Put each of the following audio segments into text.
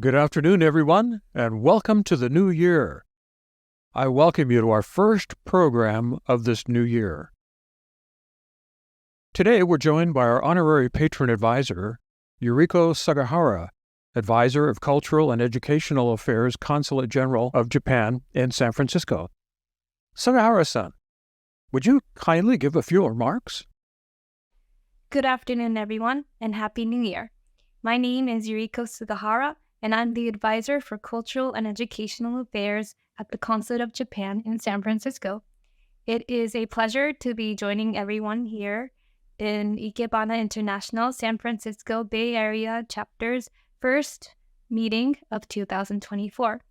Good afternoon, everyone, and welcome to the new year. I welcome you to our first program of this new year. Today, we're joined by our honorary patron advisor, Yuriko Sugahara, Advisor of Cultural and Educational Affairs Consulate General of Japan in San Francisco. Sugahara-san, would you kindly give a few remarks? Good afternoon, everyone, and Happy New Year. My name is Yuriko Sugahara, and I'm the Advisor for Cultural and Educational Affairs at the Consulate of Japan in San Francisco. It is a pleasure to be joining everyone here in Ikebana International San Francisco Bay Area Chapter's first meeting of 2024.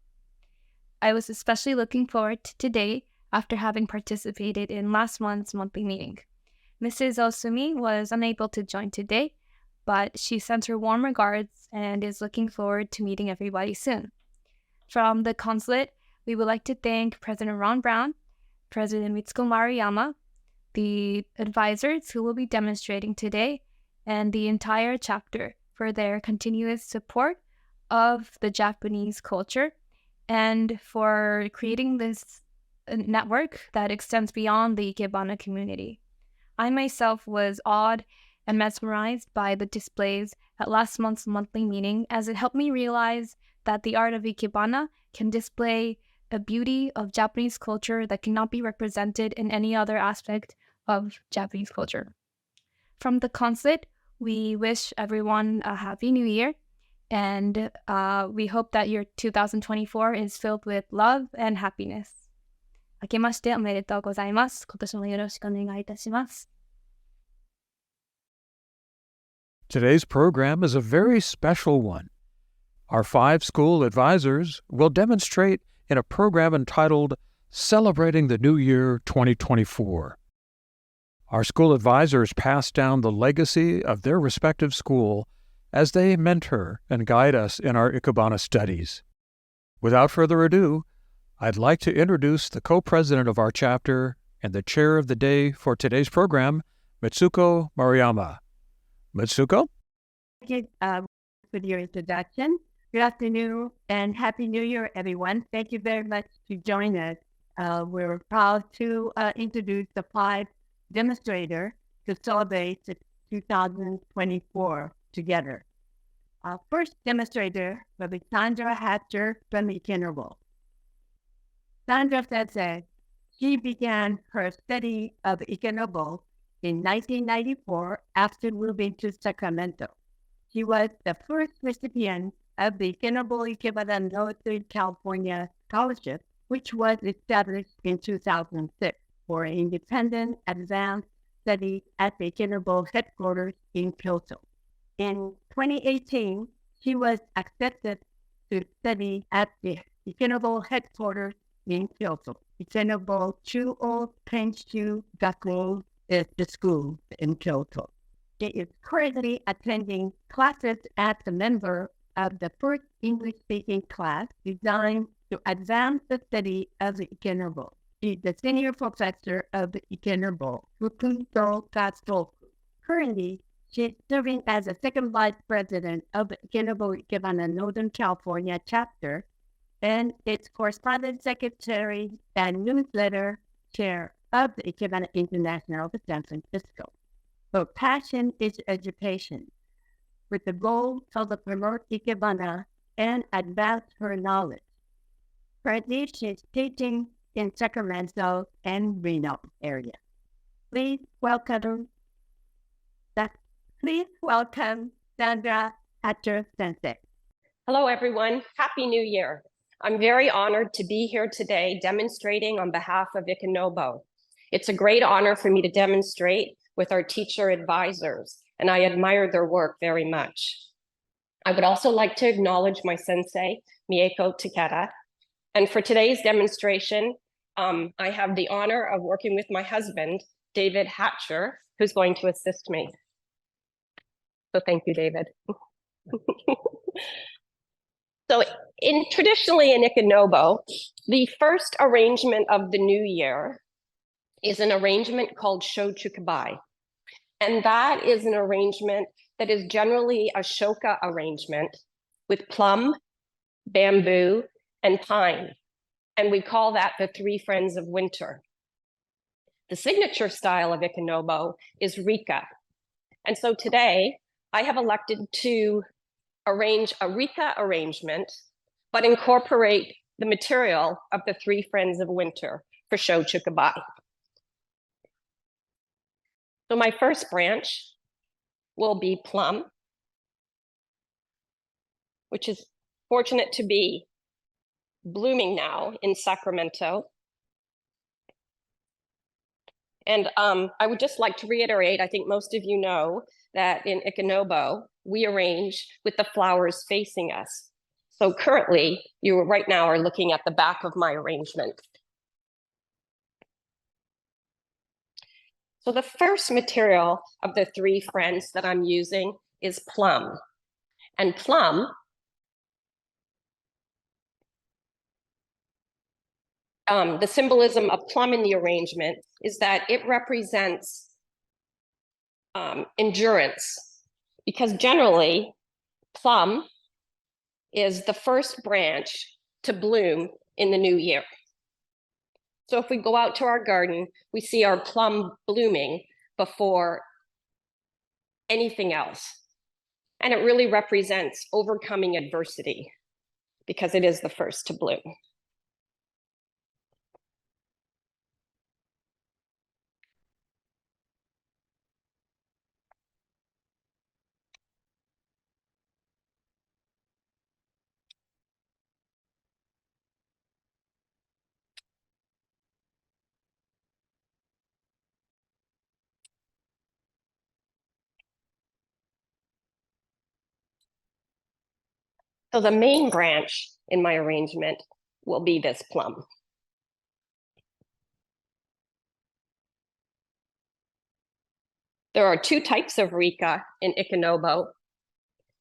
I was especially looking forward to today after having participated in last month's monthly meeting. Mrs. Sumi was unable to join today, but she sends her warm regards and is looking forward to meeting everybody soon. From the consulate, we would like to thank President Ron Brown, President Mitsuko Maruyama, the advisors who will be demonstrating today, and the entire chapter for their continuous support of the Japanese culture and for creating this network that extends beyond the Ikebana community. I myself was awed and mesmerized by the displays at last month's monthly meeting, as it helped me realize that the art of Ikebana can display a beauty of Japanese culture that cannot be represented in any other aspect of Japanese culture. From the consulate, we wish everyone a Happy New Year, and we hope that your 2024 is filled with love and happiness. 明けましておめでとうございます。今年もよろしくお願いいたします。Today's program is a very special one. Our 5 school advisors will demonstrate in a program entitled Celebrating the New Year 2024. Our school advisors pass down the legacy of their respective school as they mentor and guide us in our Ikebana studies. Without further ado, I'd like to introduce the co-president of our chapter and the chair of the day for today's program, Mitsuko Maruyama. Mitsuko? Thank you for your introduction. Good afternoon and Happy New Year, everyone. Thank you very much to join us. We're proud to introduce the 5 demonstrators to celebrate the 2024 together. Our first demonstrator will be Sandra Hatcher from Ikenobo. Sandra says that she began her study of Ikenobo in 1994 after moving to Sacramento. She was the first recipient of the Ikenobo Ikebana Northern California Scholarship, which was established in 2006 for independent advanced study at the Ikenobo headquarters in Kyoto. In 2018, she was accepted to study at the Ikenobo headquarters in Kyoto. Ikenobo Chuo Kenshu Gakuin is the school in Kyoto. She is currently attending classes as a member of the first English-speaking class designed to advance the study of the Ikenobo. She is the senior professor of the Ikenobo, Fukuto Katsutoku. Currently, she is serving as the second vice president of the Ikenobo Ikebana Northern California chapter and its correspondence secretary and newsletter chair of the Ikebana International of San Francisco. Her passion is education, with the goal to promote Ikebana and advance her knowledge. Currently, she is teaching in Sacramento and Reno area. Please welcome Sandra Hatcher Sensei. Hello, everyone. Happy New Year. I'm very honored to be here today demonstrating on behalf of Ikenobo. It's a great honor for me to demonstrate with our teacher advisors, and I admire their work very much. I would also like to acknowledge my sensei, Mieko Takeda. And for today's demonstration, I have the honor of working with my husband, David Hatcher, who's going to assist me. So thank you, David. So traditionally in Ikenobo, the first arrangement of the new year is an arrangement called Shochukubai. And that is an arrangement that is generally a shoka arrangement with plum, bamboo, and pine. And we call that the three friends of winter. The signature style of Ikenobo is Rika. And so today I have elected to arrange a Rika arrangement, but incorporate the material of the three friends of winter for Sho Chukubai. So my first branch will be plum, which is fortunate to be blooming now in Sacramento. And I would just like to reiterate, I think most of you know that in Ikenobo, we arrange with the flowers facing us. So currently, you right now are looking at the back of my arrangement. So the first material of the three friends that I'm using is plum. And plum the symbolism of plum in the arrangement is that it represents endurance, because generally plum is the first branch to bloom in the new year. So if we go out to our garden, we see our plum blooming before anything else. And it really represents overcoming adversity because it is the first to bloom. So the main branch in my arrangement will be this plum. There are two types of Rika in Ikenobo.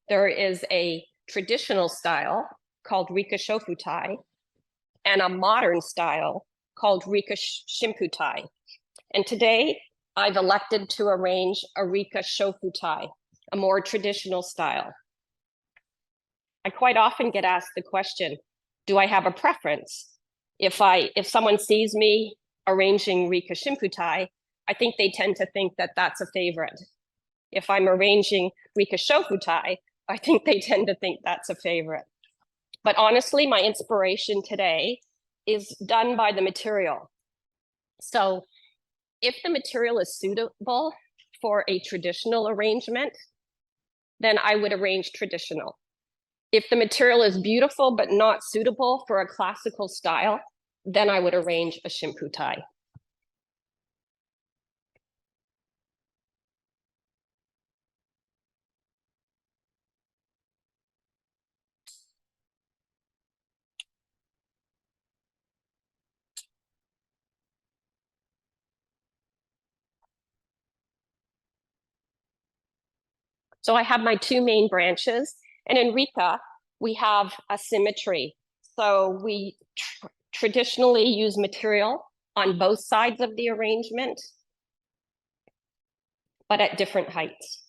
There is a traditional style called Rika Shofutai and a modern style called Rika Shimputai. And today I've elected to arrange a Rika Shofutai, a more traditional style. I quite often get asked the question, do I have a preference? If someone sees me arranging Rika Shimputai, I think they tend to think that that's a favorite. If I'm arranging Rika Shofutai, I think they tend to think that's a favorite. But honestly, my inspiration today is done by the material. So if the material is suitable for a traditional arrangement, then I would arrange traditional. If the material is beautiful but not suitable for a classical style, then I would arrange a shimputai. So I have my two main branches, and in Rika, we have a symmetry. So we traditionally use material on both sides of the arrangement, but at different heights.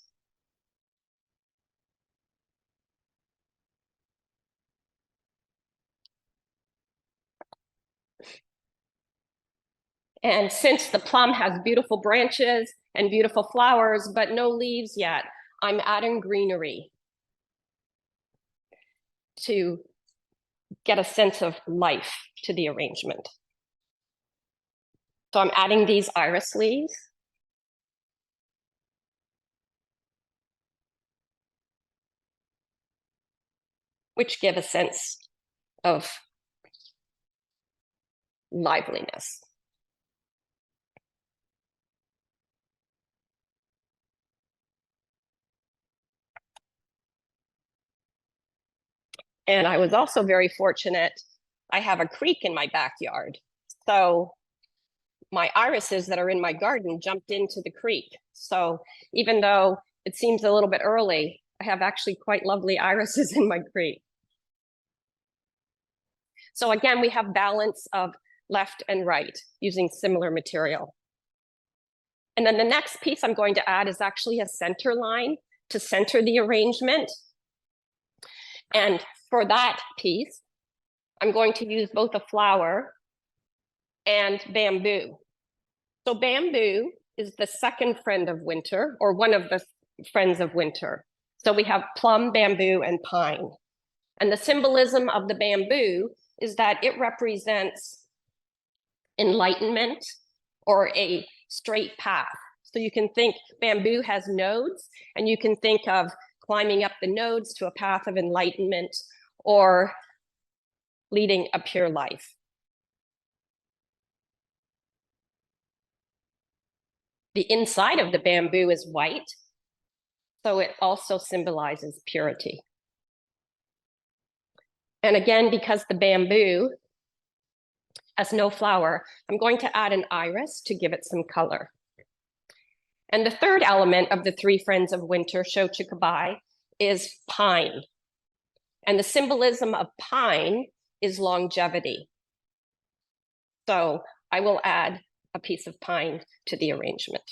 And since the plum has beautiful branches and beautiful flowers, but no leaves yet, I'm adding greenery to get a sense of life to the arrangement. So I'm adding these iris leaves. Which give a sense of liveliness. And I was also very fortunate. I have a creek in my backyard. So my irises that are in my garden jumped into the creek. So even though it seems a little bit early, I have actually quite lovely irises in my creek. So again, we have balance of left and right using similar material. And then the next piece I'm going to add is actually a center line to center the arrangement. And for that piece, I'm going to use both a flower and bamboo. So bamboo is the second friend of winter, or one of the friends of winter. So we have plum, bamboo, and pine. And the symbolism of the bamboo is that it represents enlightenment or a straight path. So you can think bamboo has nodes, and you can think of climbing up the nodes to a path of enlightenment or leading a pure life. The inside of the bamboo is white, so it also symbolizes purity. And again, because the bamboo has no flower, I'm going to add an iris to give it some color. And the third element of the three friends of winter, Shochukabai, is pine. And the symbolism of pine is longevity. So I will add a piece of pine to the arrangement.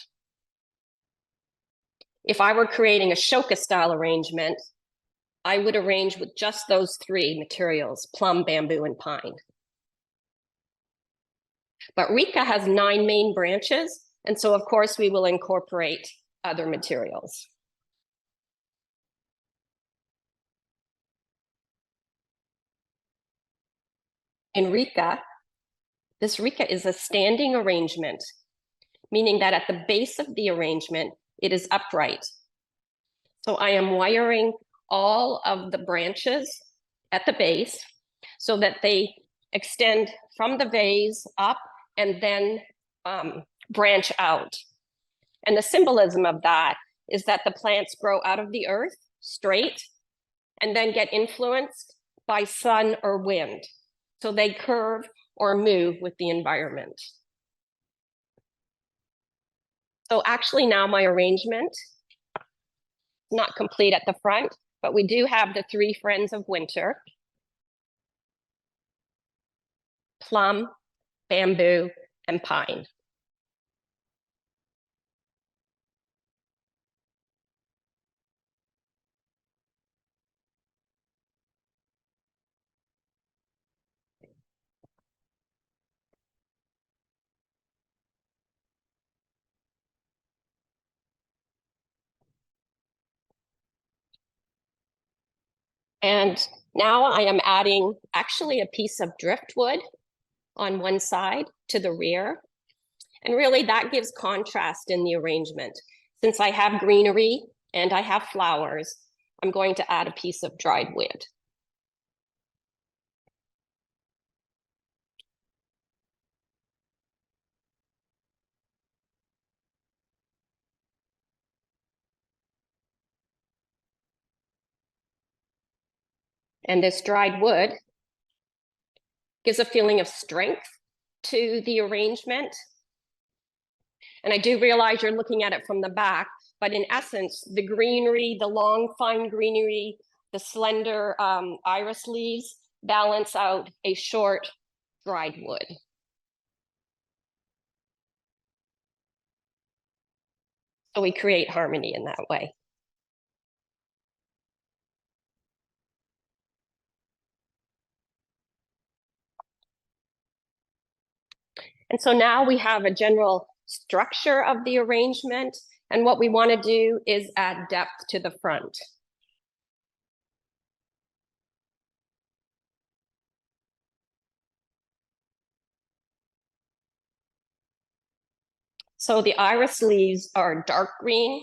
If I were creating a Shoka style arrangement, I would arrange with just those three materials, plum, bamboo, and pine. But Rika has 9 main branches, and so of course we will incorporate other materials. In Rika, this Rika is a standing arrangement, meaning that at the base of the arrangement, it is upright. So I am wiring all of the branches at the base so that they extend from the vase up and then branch out. And the symbolism of that is that the plants grow out of the earth straight and then get influenced by sun or wind. So they curve or move with the environment. So actually now my arrangement is not complete at the front, but we do have the three friends of winter: plum, bamboo, and pine. And now I am adding actually a piece of driftwood on one side to the rear. And really that gives contrast in the arrangement. Since I have greenery and I have flowers, I'm going to add a piece of dried wood. And this dried wood gives a feeling of strength to the arrangement. And I do realize you're looking at it from the back, but in essence, the greenery, the long, fine greenery, the slender iris leaves balance out a short, dried wood. So we create harmony in that way. And so now we have a general structure of the arrangement, and what we want to do is add depth to the front. So the iris leaves are dark green,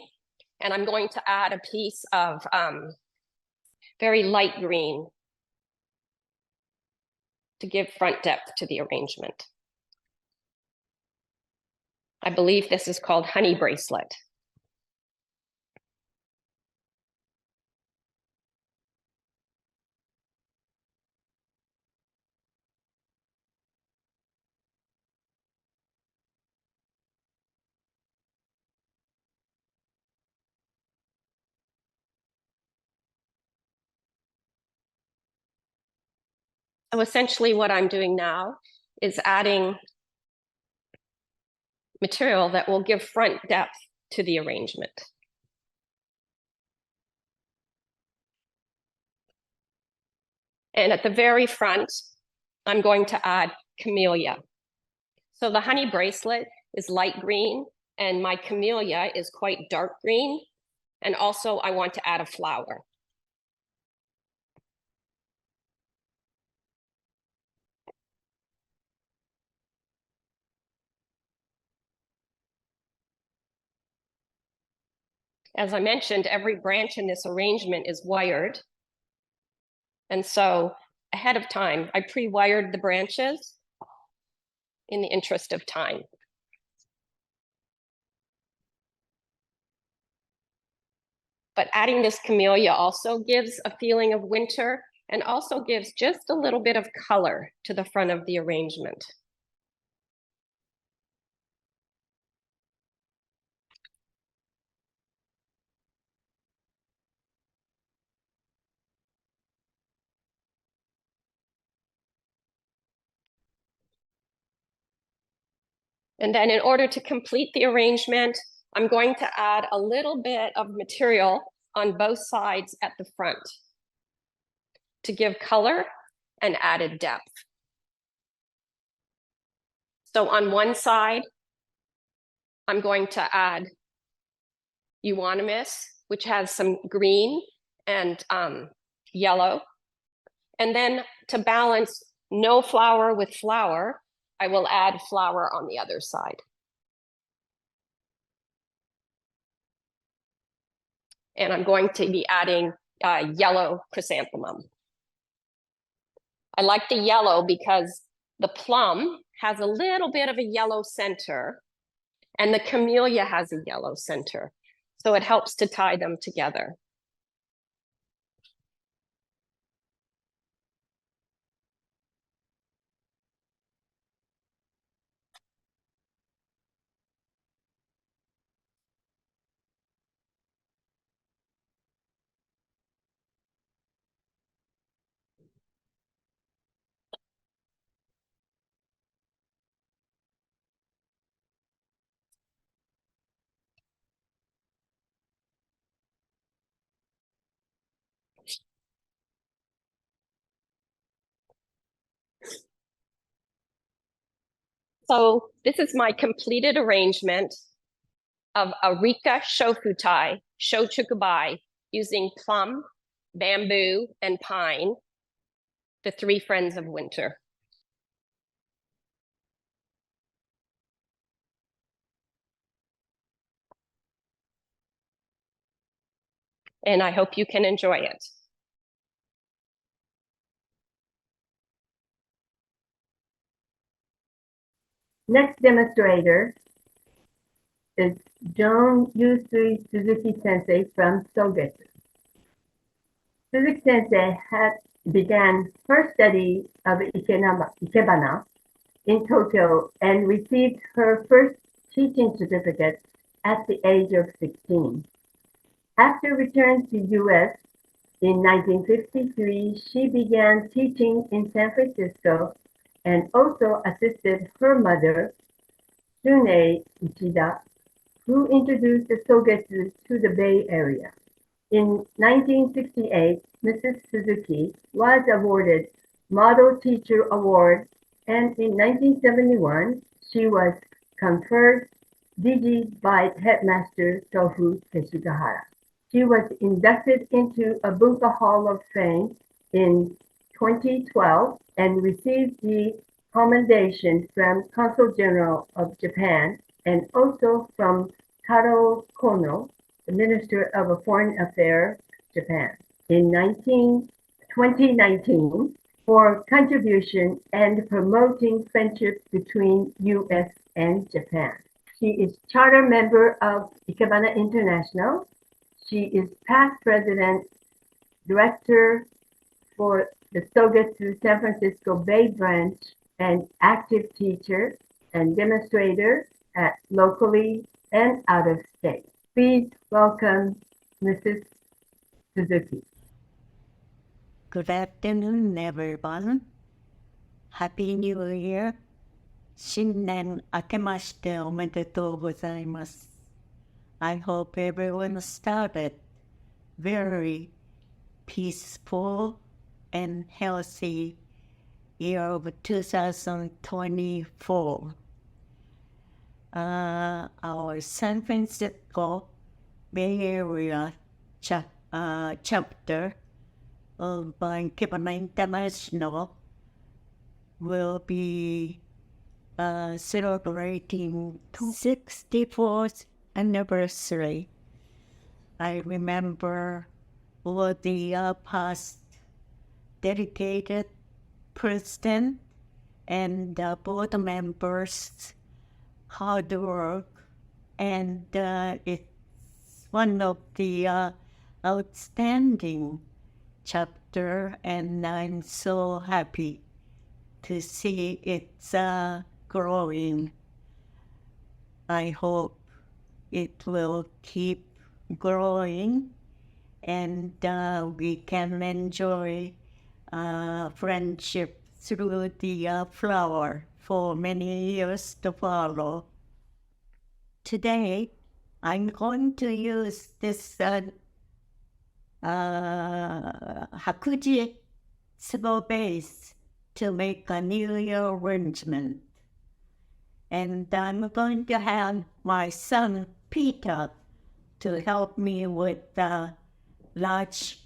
and I'm going to add a piece of very light green to give front depth to the arrangement. I believe this is called honey bracelet. So essentially what I'm doing now is adding material that will give front depth to the arrangement. And at the very front, I'm going to add camellia. So the honey bracelet is light green and my camellia is quite dark green. And also I want to add a flower. As I mentioned, every branch in this arrangement is wired. And so ahead of time, I pre-wired the branches in the interest of time. But adding this camellia also gives a feeling of winter and also gives just a little bit of color to the front of the arrangement. And then in order to complete the arrangement, I'm going to add a little bit of material on both sides at the front to give color and added depth. So on one side, I'm going to add euonymus, which has some green and yellow. And then to balance no flower with flower, I will add flower on the other side. And I'm going to be adding yellow chrysanthemum. I like the yellow because the plum has a little bit of a yellow center and the camellia has a yellow center. So it helps to tie them together. So this is my completed arrangement of a Rika Shofutai, Shochukubai, using plum, bamboo, and pine, the three friends of winter. And I hope you can enjoy it. Next demonstrator is Joan Yusui Suzuki Sensei from Sogetsu. Suzuki Sensei began her study of Ikebana in Tokyo and received her first teaching certificate at the age of 16. After return to U.S. in 1953, she began teaching in San Francisco and also assisted her mother, Sune Uchida, who introduced the Sogetsu to the Bay Area. In 1968, Mrs. Suzuki was awarded Model Teacher Award, and in 1971, she was conferred Digi by Headmaster Tofu Sugahara. She was inducted into a Bunka Hall of Fame in 2012 and received the commendation from Consul General of Japan and also from Taro Kono, the Minister of Foreign Affairs, Japan, in 2019 for contribution and promoting friendship between U.S. and Japan. She is charter member of Ikebana International. She is past president, director for the Sogetsu San Francisco Bay branch, and active teacher and demonstrator at locally and out of state. Please welcome Mrs. Suzuki. Good afternoon, everyone. Happy New Year. 新年明けましておめでとうございます。I hope everyone started very peaceful and healthy year of 2024. Our San Francisco Bay Area chapter of Ikebana International will be celebrating 64th anniversary. I remember all the past dedicated president and board members' hard work, and it's one of the outstanding chapter, and I'm so happy to see it's growing. I hope it will keep growing, and we can enjoy friendship through the flower for many years to follow. Today, I'm going to use this Hakuji small base to make a New Year arrangement. And I'm going to have my son Peter to help me with large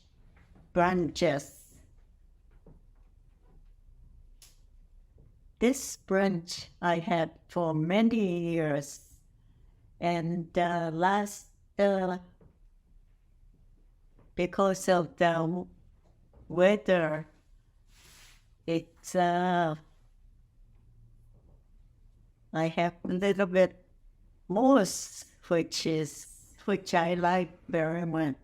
branches. This branch I had for many years, and because of the weather, it's I have a little bit moss, which I like very much.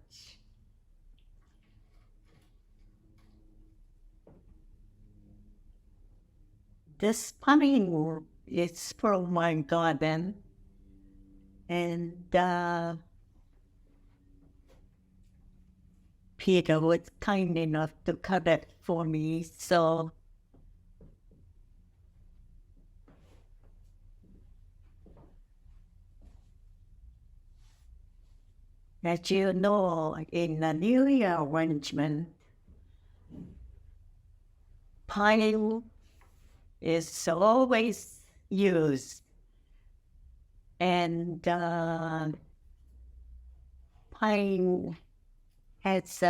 This pine is from my garden, and Peter was kind enough to cut it for me, so as you know, in the New Year arrangement, pine is always used, and pine has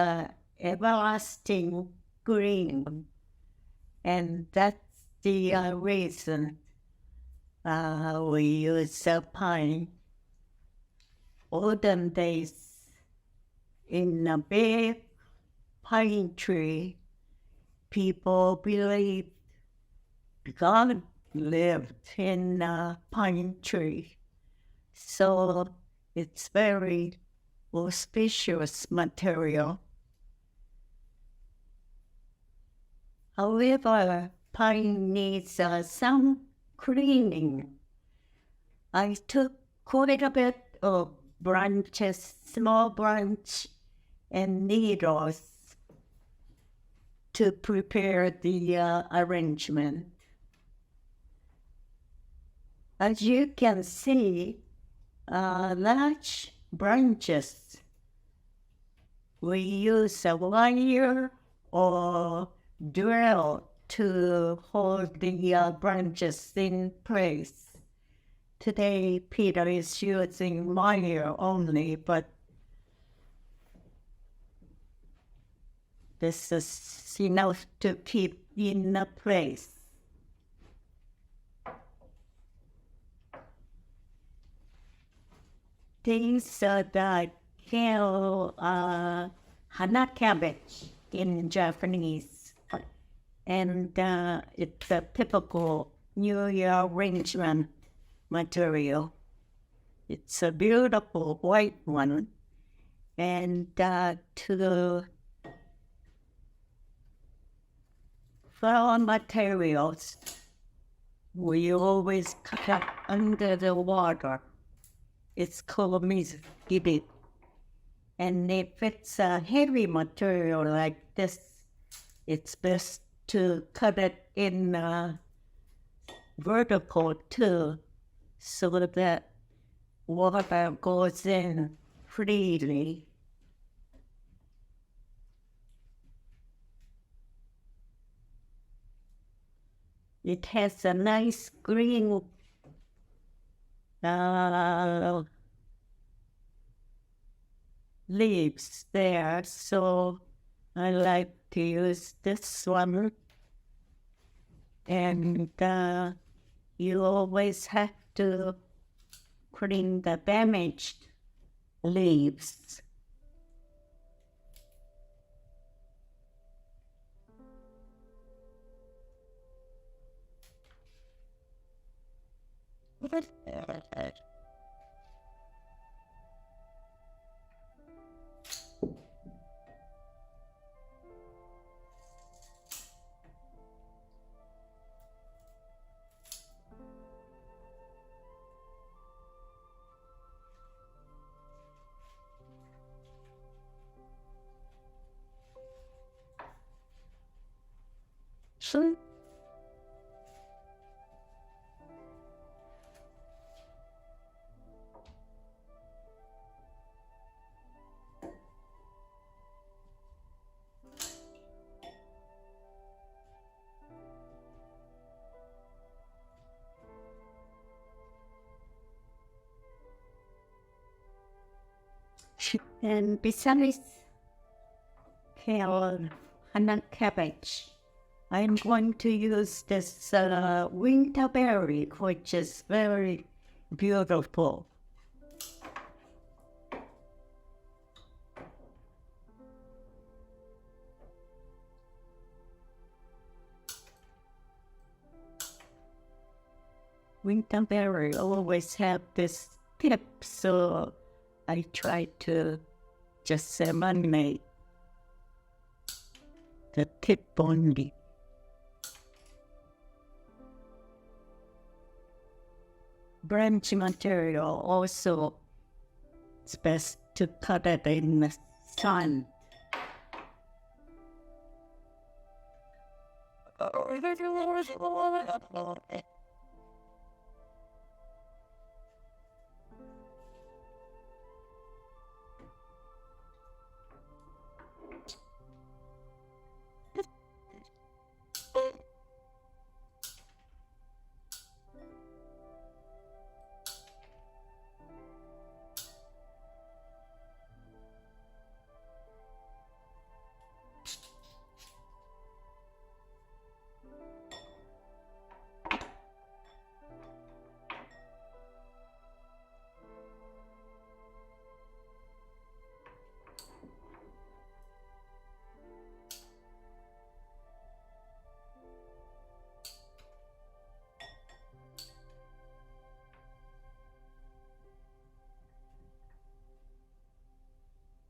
everlasting green, and that's the reason we use pine. Olden days, in a big pine tree, people believed God lived in a pine tree, so it's very auspicious material. However, pine needs some cleaning. I took quite a bit of branches, small branch, and needles to prepare the arrangement. As you can see, large branches, we use a wire or drill to hold the branches in place. Today, Peter is using wire only, but this is enough to keep in place. These are the kale, hana cabbage in Japanese, and it's a typical New Year arrangement material. It's a beautiful white one, and to flower materials, we always cut it under the water. It's called mizukiri. And if it's a heavy material like this, it's best to cut it in vertical too, so that water goes in freely. It has a nice green leaves there, so I like to use this one. And you always have to clean the damaged leaves. So, and besides kale and cabbage, I'm going to use this winter berry, which is very beautiful. Winter berry always have this tip, so I try to just eliminate the tip only. Branch material also, it's best to cut it in the sun.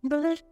But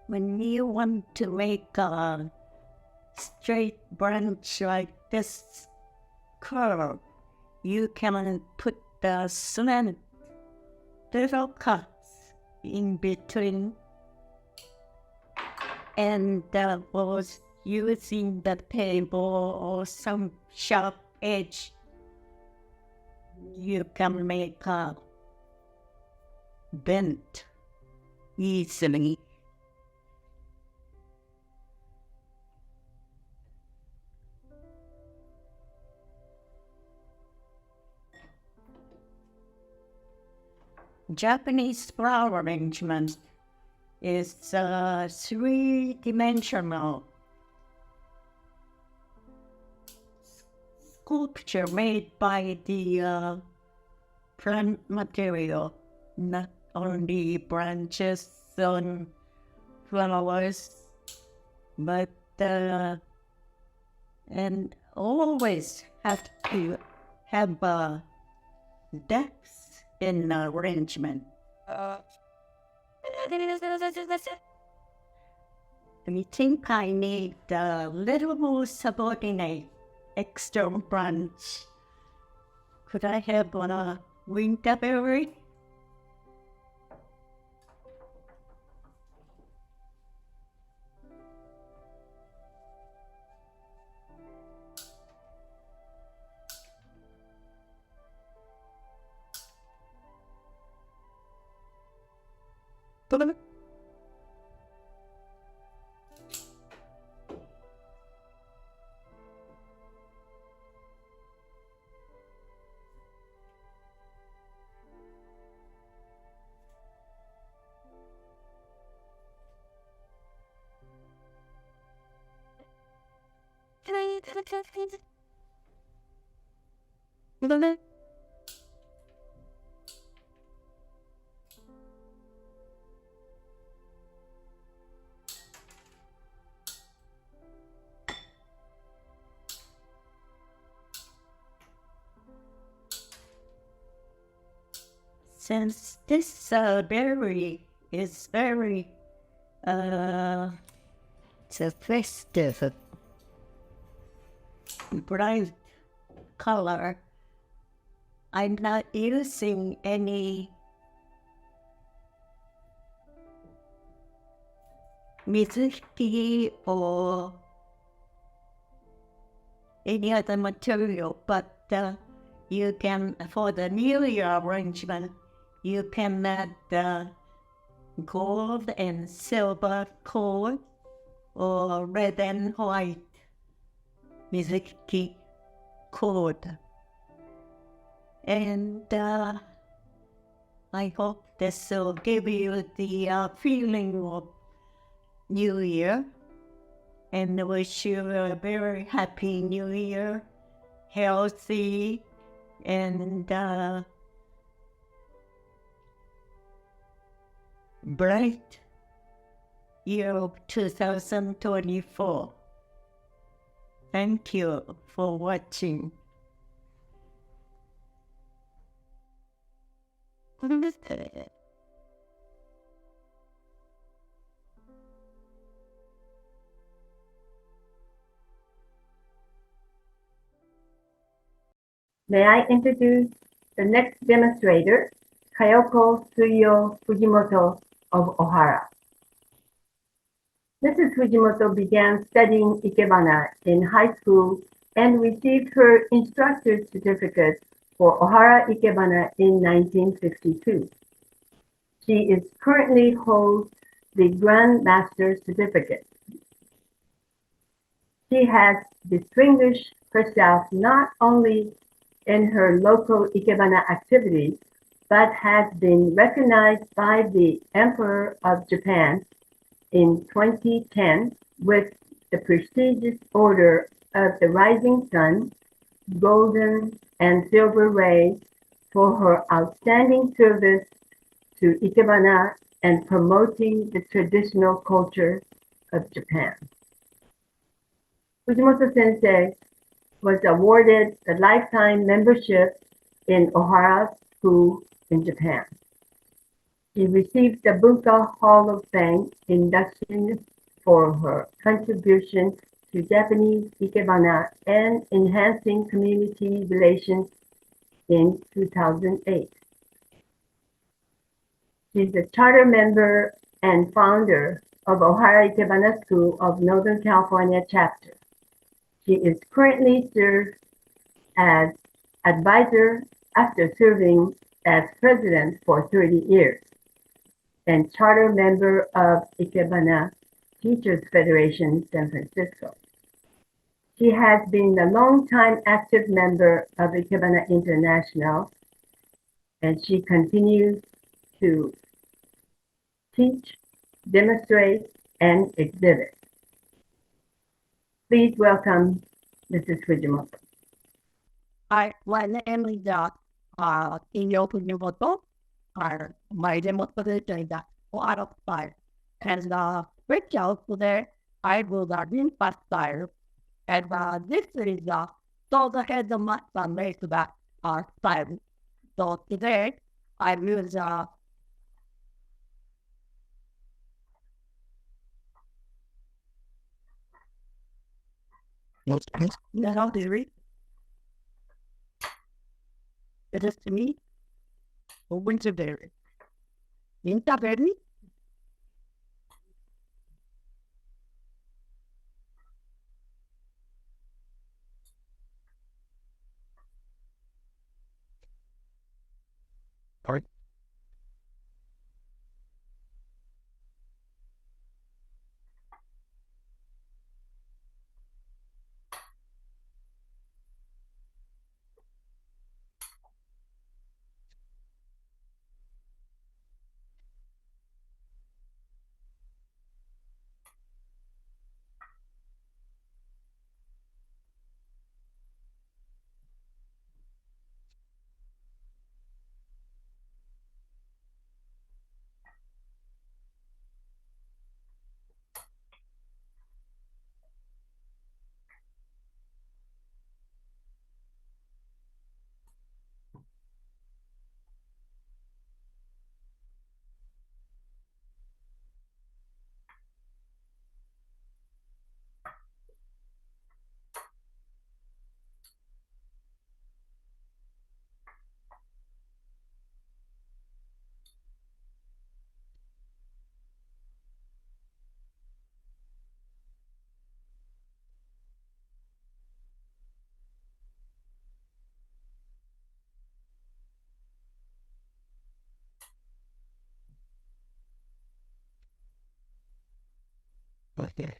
when you want to make a straight branch like this curve, you can put the slant little cuts in between, and was using the table or some sharp edge, you can make a bend easily. Japanese flower arrangement is three-dimensional sculpture made by the plant material, not only branches and flowers, but and always have to have depth in arrangement. I think I need a little more subordinate extra branch. Could I have a winterberry? Since this berry is very it's a festive, bright color, I'm not using any Mizuki or any other material, but you can, for the New Year arrangement, you can add gold and silver cord or red and white Mizuki cord. And I hope this will give you the feeling of New Year, and wish you a very happy New Year, healthy, and bright year of 2024. Thank you for watching. May I introduce the next demonstrator, Kayoko Fujimoto of Ohara. Mrs. Fujimoto began studying Ikebana in high school and received her instructor's certificate for Ohara Ikebana in 1962. She is currently holds the Grand Master certificate. She has distinguished herself not only in her local Ikebana activities, but has been recognized by the Emperor of Japan in 2010 with the prestigious Order of the Rising Sun, Golden and Silver Ray for her outstanding service to Ikebana and promoting the traditional culture of Japan. Fujimoto Sensei was awarded a lifetime membership in Ohara School in Japan. She received the Bunka Hall of Fame induction for her contribution to Japanese Ikebana and enhancing community relations in 2008. She's a charter member and founder of Ohara Ikebana School of Northern California chapter. She is currently served as advisor after serving as president for 30 years and charter member of Ikebana Teachers Federation San Francisco. She has been a long-time active member of Ikebana International, and she continues to teach, demonstrate, and exhibit. Please welcome Mrs. Fujimoto. my name is Fujimoto. My demonstration is Ohara style. And special today, I will in fast style. And this is so the head of master makes that style. So today, I use now theory. It is to me, winter dairy. Winter dairy. All right. Okay.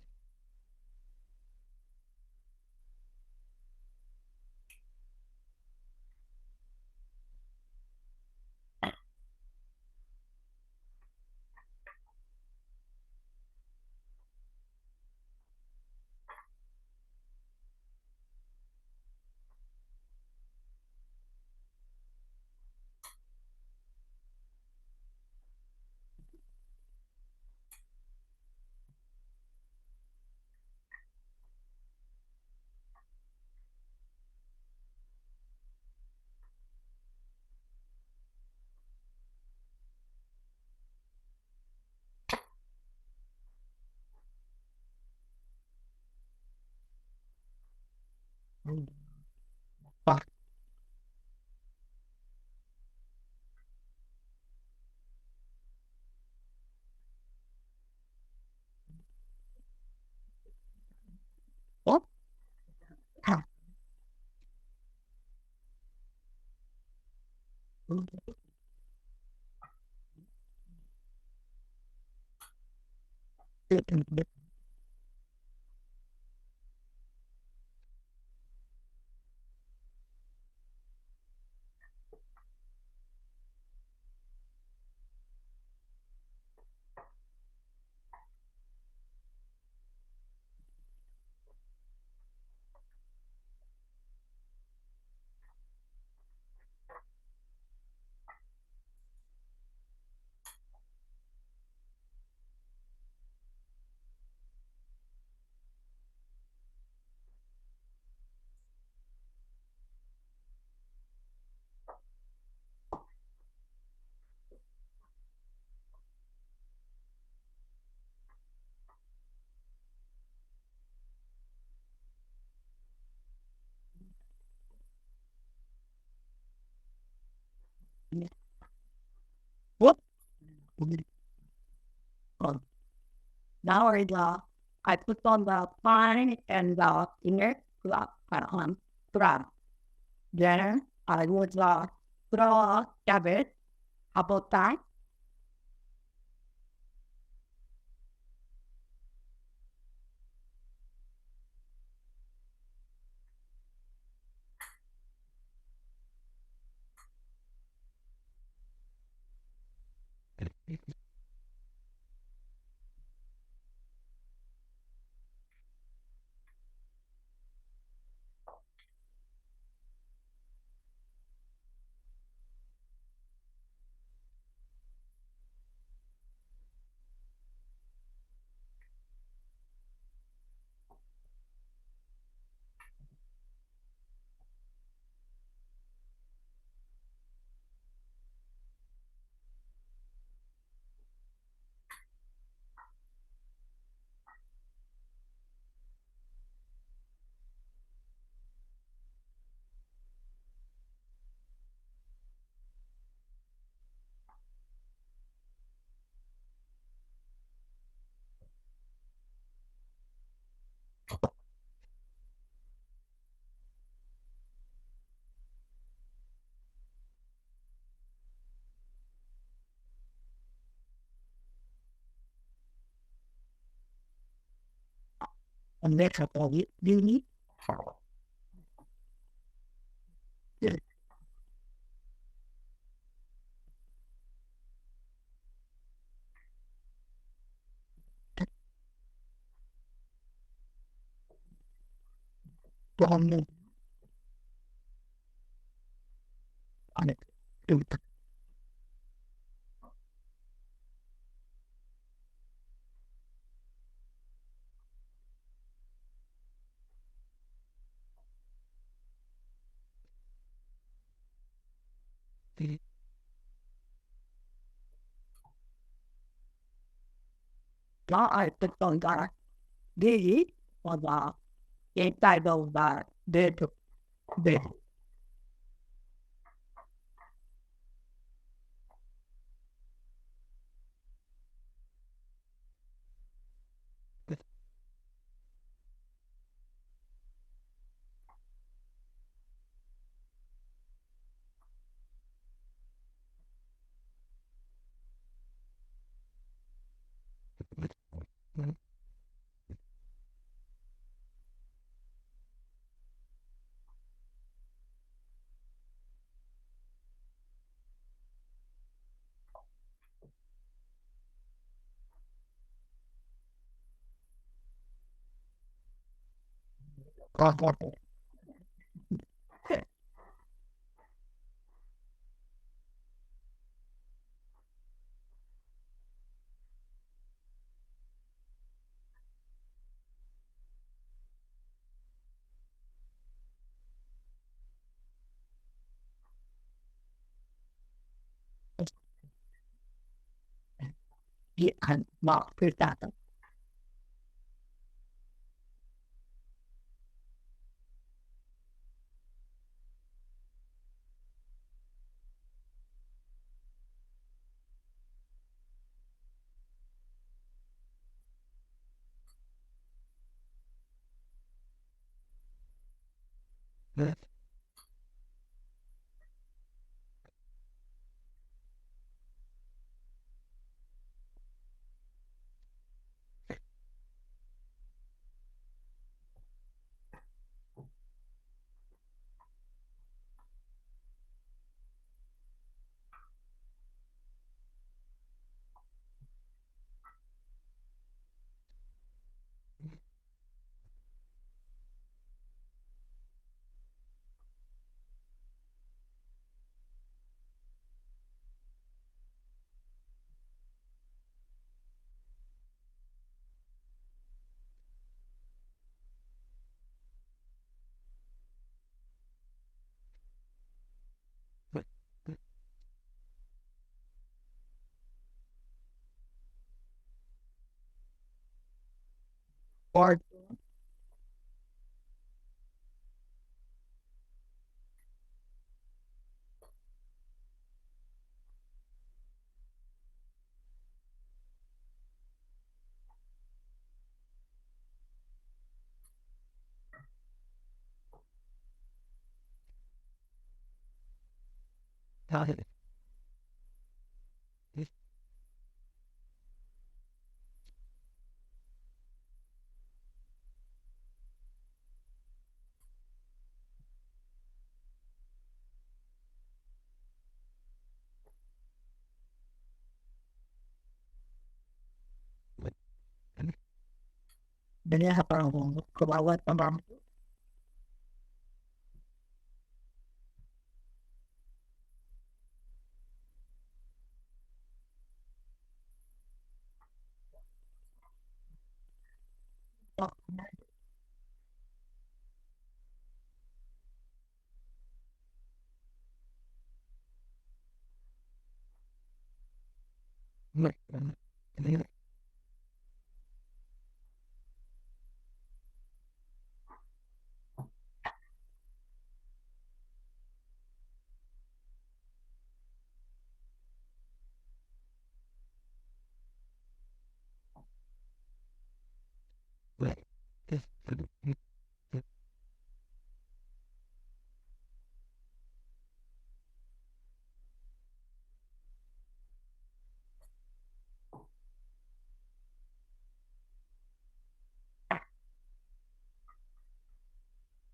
What? What? Now I put on the pine and the inner grab. Then I would put a cabbage. How about that?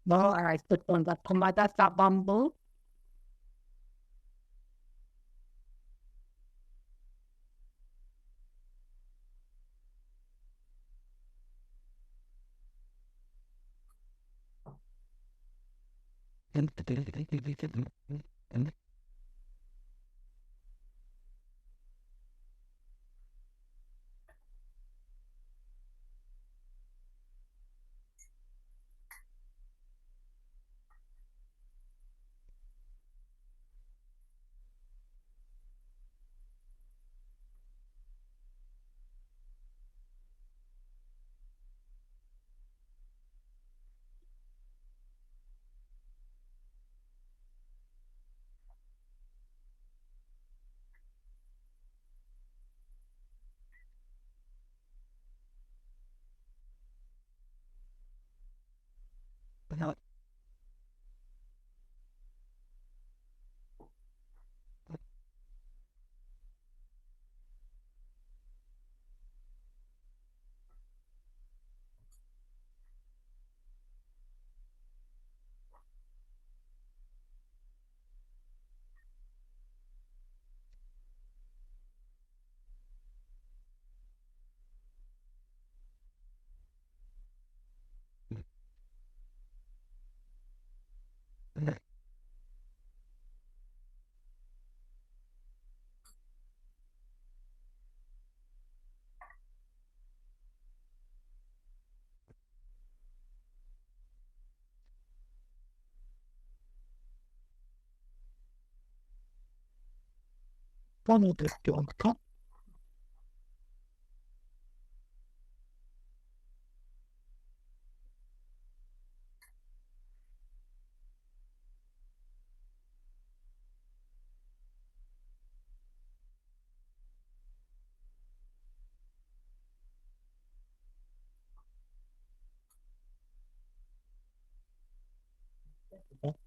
No, I put on the tomato sa bamboo.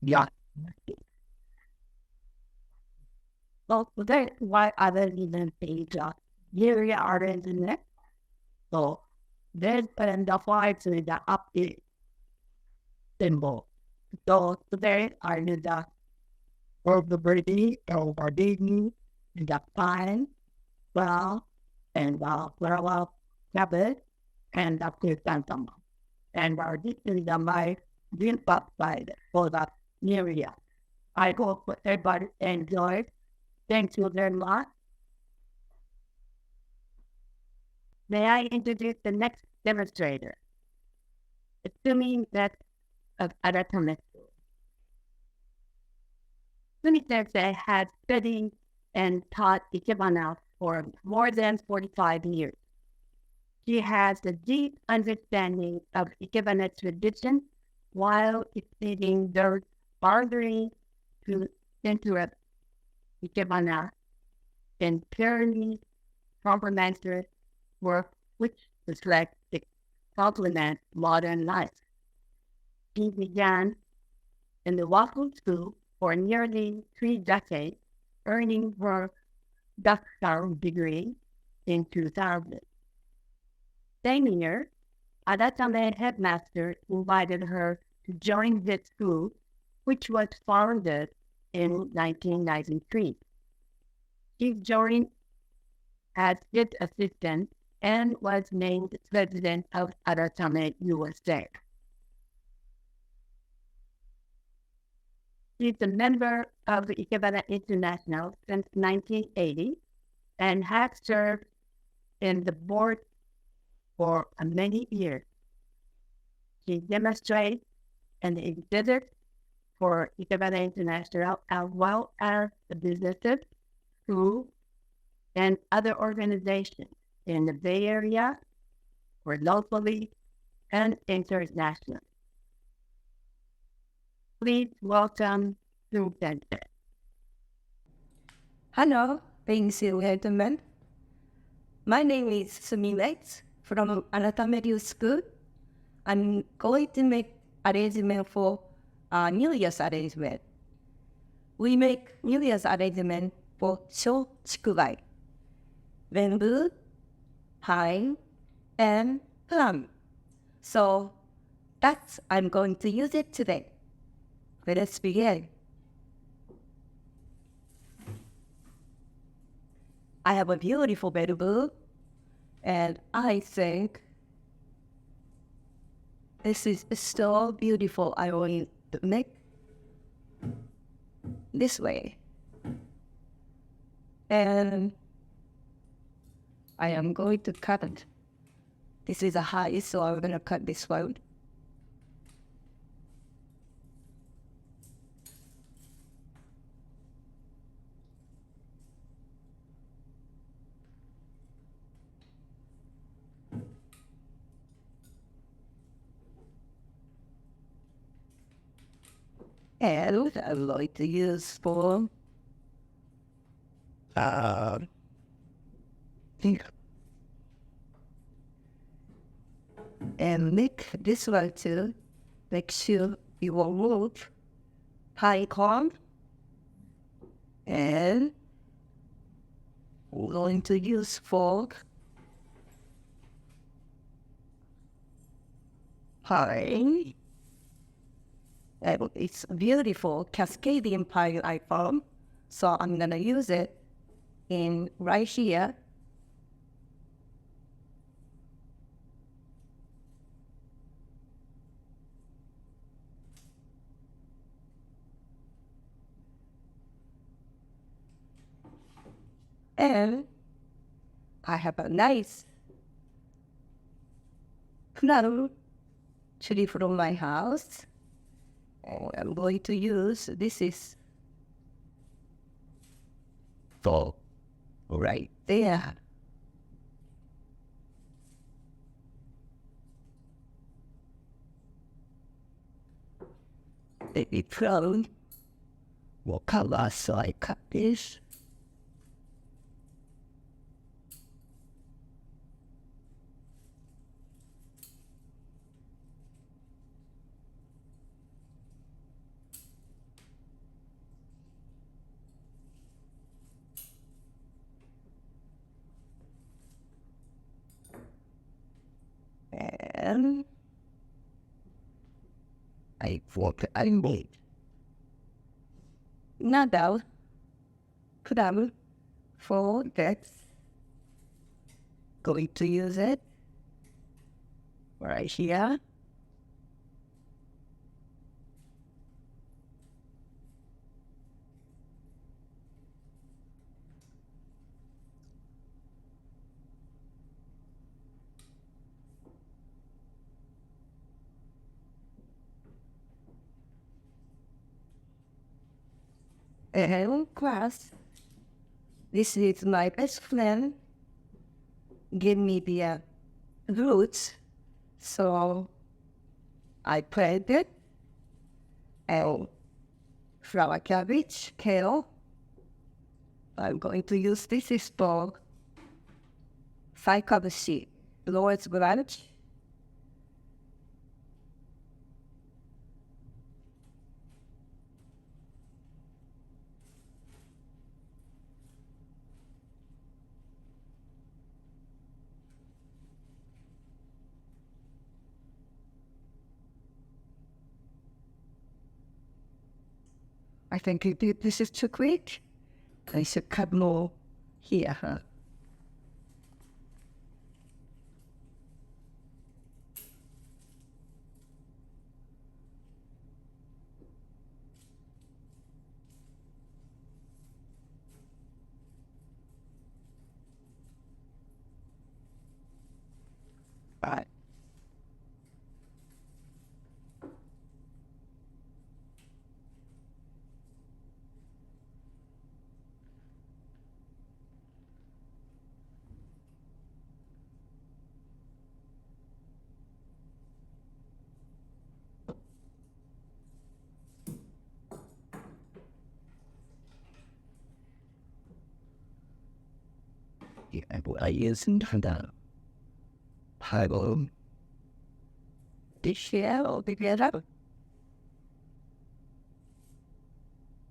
Yeah. Well, that's why other than page here are in the next. So then and the fights with the update symbol. So today I did the probability over daily, the fine, well, and the well habit, and the chrysanthemum. And this is the my green pop side for the area. I hope everybody enjoyed. Thank you very much. May I introduce the next demonstrator? Assuming that of Aratame. Sumi Sensei had studied and taught Ikebana for more than 45 years. She has a deep understanding of Ikebana tradition while exceeding those boundaries to interrupt Ikebana in purely complementary work which reflects the complement modern life. He began in the Wafu school for nearly 3 decades, earning her doctoral degree in 2000. Same year, Aratame headmaster invited her to join the school, which was founded in 1993. She joined as his assistant and was named president of Aratame USA. She's a member of the Ikebana International since 1980 and has served in the board for many years. She demonstrates and exhibits for Ikebana International as well as the businesses, schools, and other organizations in the Bay Area or locally and internationally. Please welcome Sumi Sensei. Hello, ladies and gentlemen. My name is Sumi Metz from Aratame School. I'm going to make arrangement for New Year's arrangement. We make New Year's arrangement for Sho Chikugai, Bamboo, Pine, and Plum. So That's I'm going to use it today. Let us begin. I have a beautiful bedroom, and I think this is so beautiful. I want to make this way. And I am going to cut it. This is a high, so I'm going to cut this one. And I'm going to use for and make this one too. Make sure you will move high corn. And we're going to use fork. High. And it's beautiful cascading pile I found. So I'm gonna use it in right here. And I have a nice plum tree from my house. I'm going to use, this is right there. Baby plum will color, so I cut this. And I thought I made another plum for that. Going to use it right here. And class, this is my best friend. Give me the roots, so I planted and flower cabbage, kale. I'm going to use this is for cycable seed, Lord's branch. I think this is too quick. I should cut more here, huh? Right. I using the pile this year or together.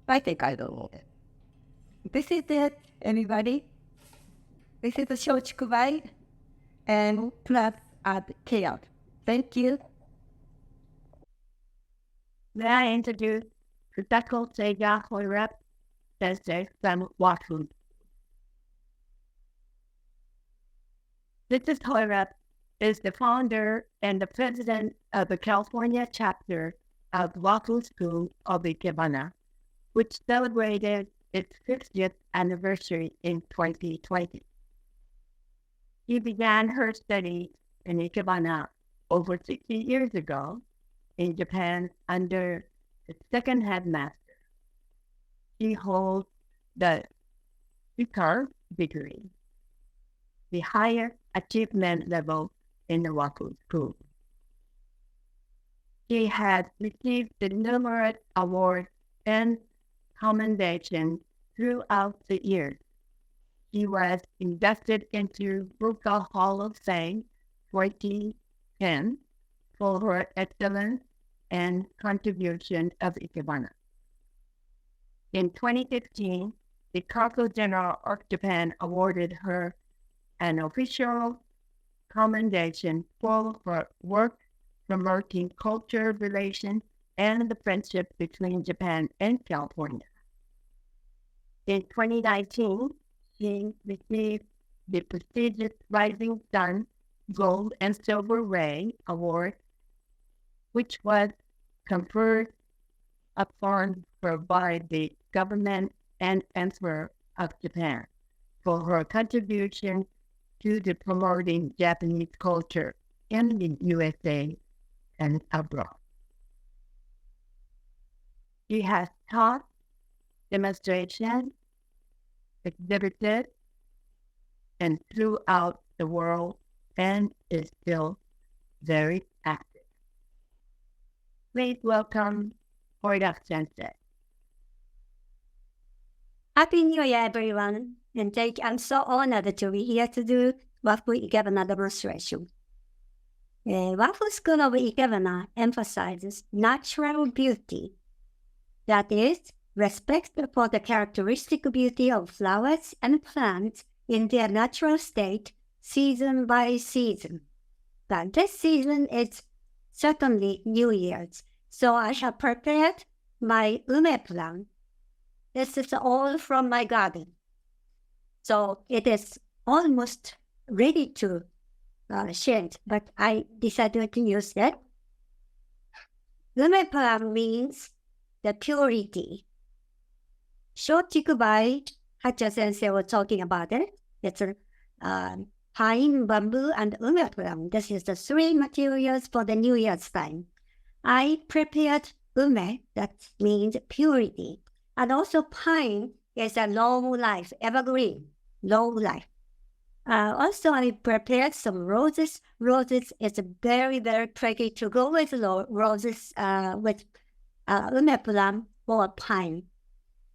I think I know it. This is it, everybody. This is the shochikubai and plus add chaos. Thank you. May I introduce Fusako Seiga Hoyrup Sensei from Wafu. Mrs. Hoyrup is the founder and the president of the California chapter of Wafu School of Ikebana, which celebrated its 50th anniversary in 2020. She began her studies in Ikebana over 60 years ago in Japan under the second headmaster. She holds the Ikar degree, the higher achievement level in the Wafu School. She has received numerous awards and commendations throughout the years. She was inducted into Buka Hall of Fame 2010 for her excellence and contribution of Ikebana. In 2015, the Consul General of Japan awarded her an official commendation for her work promoting culture relations and the friendship between Japan and California. In 2019, she received the prestigious Rising Sun Gold and Silver Ray Award, which was conferred upon her by the government and Emperor of Japan for her contribution to the promoting Japanese culture in the USA and abroad. She has taught, demonstrations, exhibited, and throughout the world, and is still very active. Please welcome Hoyrup Sensei. Happy New Year, everyone, and I'm so honored to be here to do Wafu Ikebana demonstration. Wafu School of Ikebana emphasizes natural beauty, that is, respect for the characteristic beauty of flowers and plants in their natural state, season by season. But this season is certainly New Year's, so I have prepared my ume plant. This is all from my garden. So it is almost ready to shed, but I decided to use that. Ume plant means the purity. Shochikubai, Hacha Sensei was talking about it. It's pine, bamboo, and ume plant. This is the three materials for the New Year's time. I prepared ume, that means purity. And also pine is a long life, evergreen, long life. Also, I prepared some roses. Roses is very, very pretty to go with roses with ume plant or pine.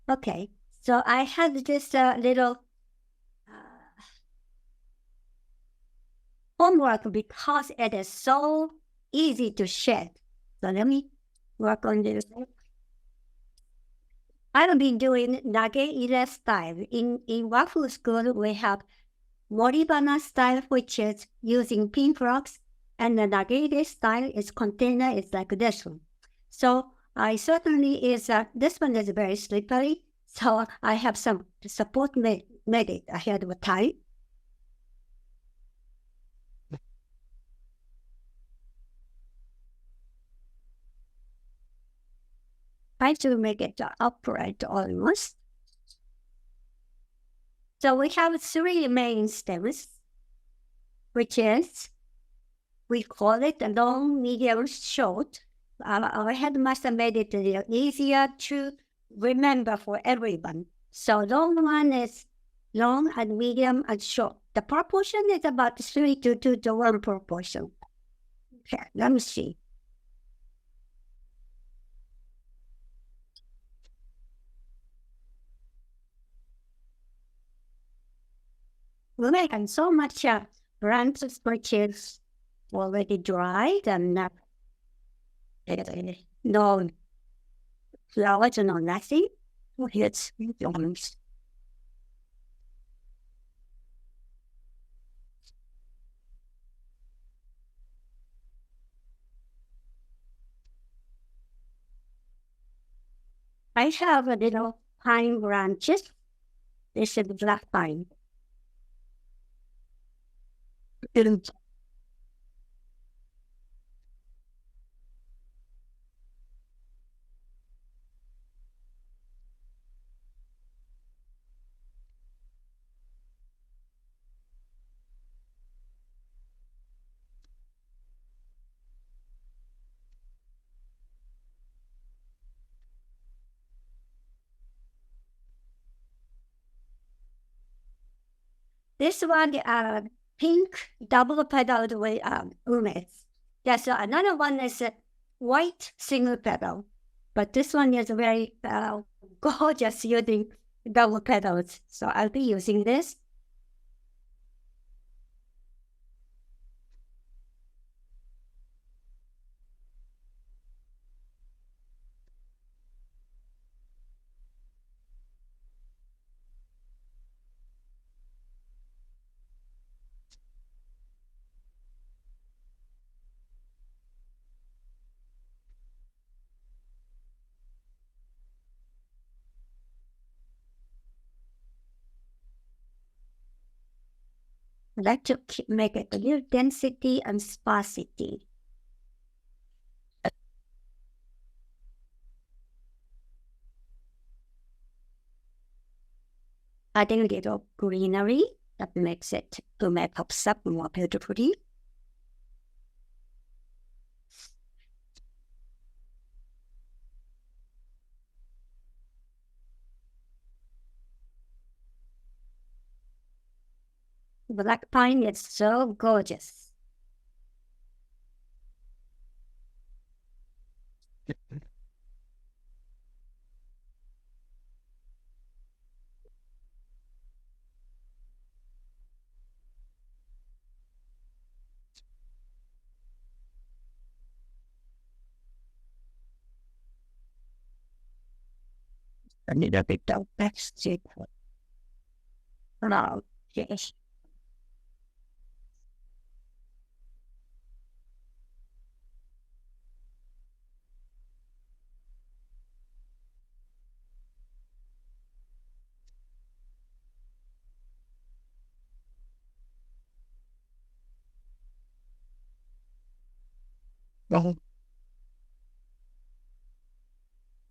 Okay, so I had this little homework because it is so easy to shed. So let me work on this. I've been doing nage-ire style. In Wafu School, we have moribana style, which is using pin frogs, and the nage-ire style is container is like this one. So I certainly this one is very slippery, so I have some support made it ahead of time. Try to make it upright almost. So we have three main stems, which is, we call it long, medium, short. Our headmaster made it easier to remember for everyone. So long one is long and medium and short. The proportion is about 3 to 2 to 1 proportion. Okay, let me see. We make so much branches which is already dried and no flowers and no nothing. It's almost. I have a little pine branches. This is black pine. This one, pink double pedaled with umes. Yes, another one is a white single pedal, but this one is very gorgeous using double pedals. So I'll be using this. I like to make it a little density and sparsity. Adding a little greenery that makes it to make up more beautifully. Black pine is so gorgeous. A little bit of backstreet. No, yes.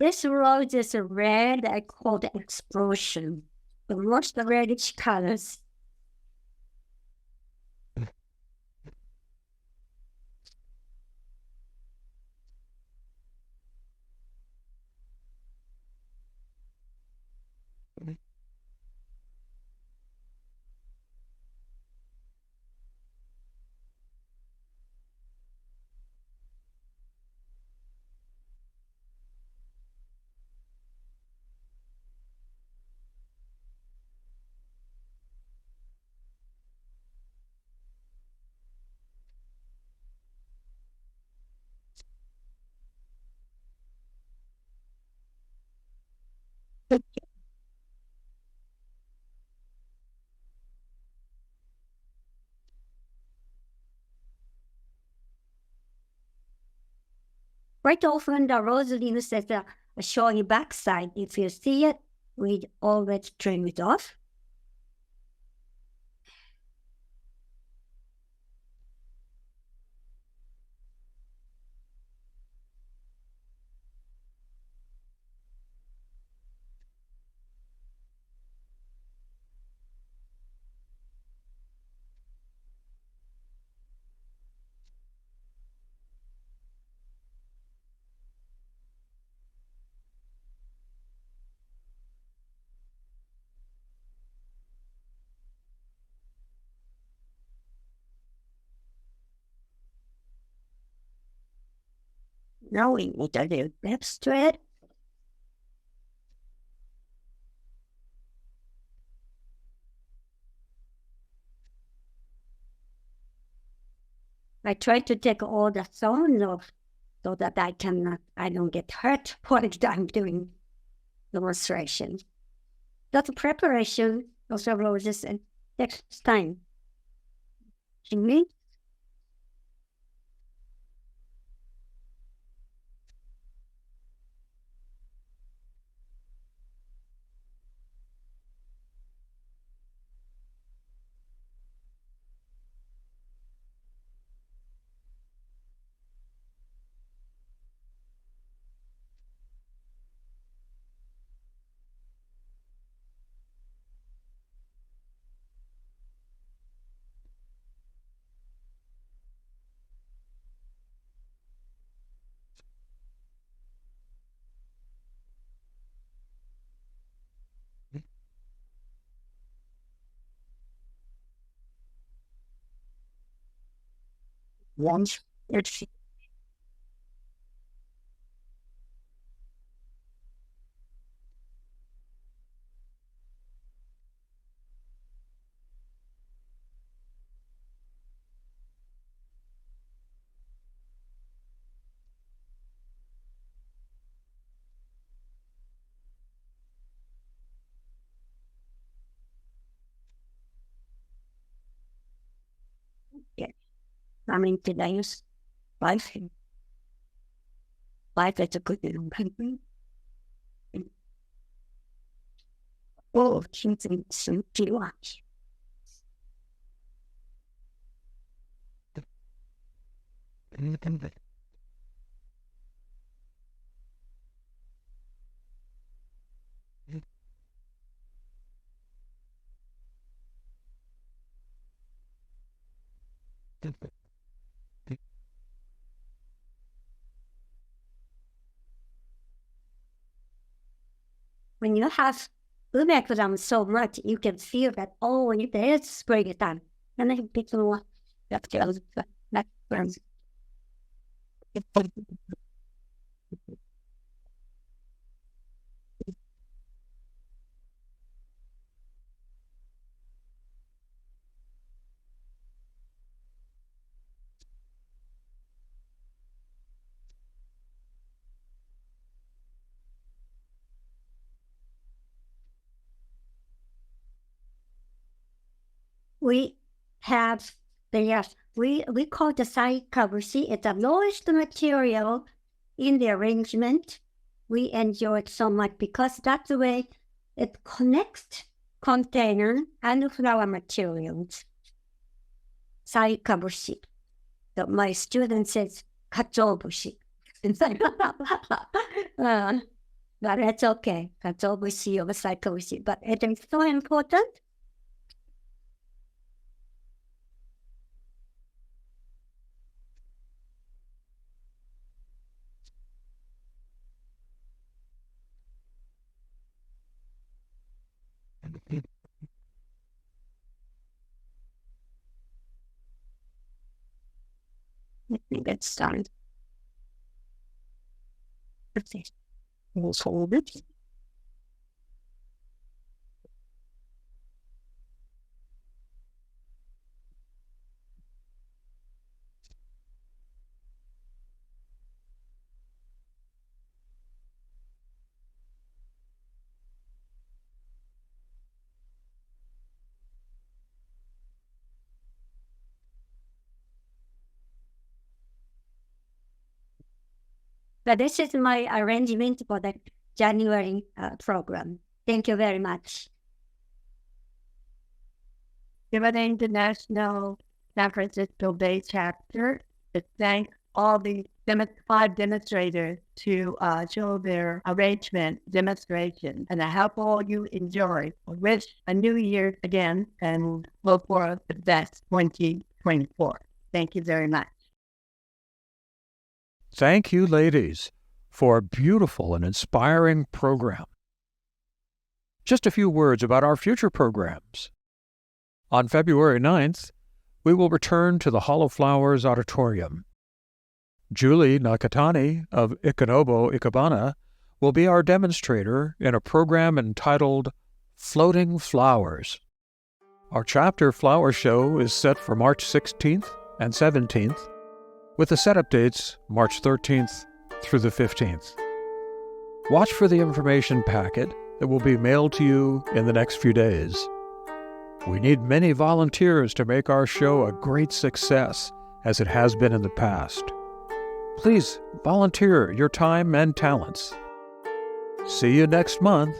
This rose is a red I call the explosion. The most reddish colors. Quite often the rose leaves has a showy backside. If you see it, we always trim it off. Now we need a little depth to it. I try to take all the thorns off so that I don't get hurt while I'm doing illustration. That's preparation of the roses and next time. Sumi? once it's I mean, today's life, life is a good thing. Oh, she's in some watch. When you have umekuram so much, you can feel that, oh, there's springtime. And then people that goes that burns. We have we call the side cover. See, it's the lowest material in the arrangement. We enjoy it so much because that's the way it connects container and flower materials. Side cover sheet. So my student says katsuobushi. But that's okay. Katsuobushi or side cover sheet. But it is so important. Let me get started. Okay. We'll hold it. But this is my arrangement for the January program. Thank you very much. Ikebana International San Francisco Bay chapter to thank all the 5 demonstrators to show their arrangement demonstration. And I hope all you enjoy. I wish a new year again and look for the best 2024. Thank you very much. Thank you, ladies, for a beautiful and inspiring program. Just a few words about our future programs. On February 9th, we will return to the Hollow Flowers Auditorium. Julie Nakatani of Ikenobo Ikebana will be our demonstrator in a program entitled Floating Flowers. Our chapter flower show is set for March 16th and 17th, with the setup dates March 13th through the 15th. Watch for the information packet that will be mailed to you in the next few days. We need many volunteers to make our show a great success, as it has been in the past. Please volunteer your time and talents. See you next month.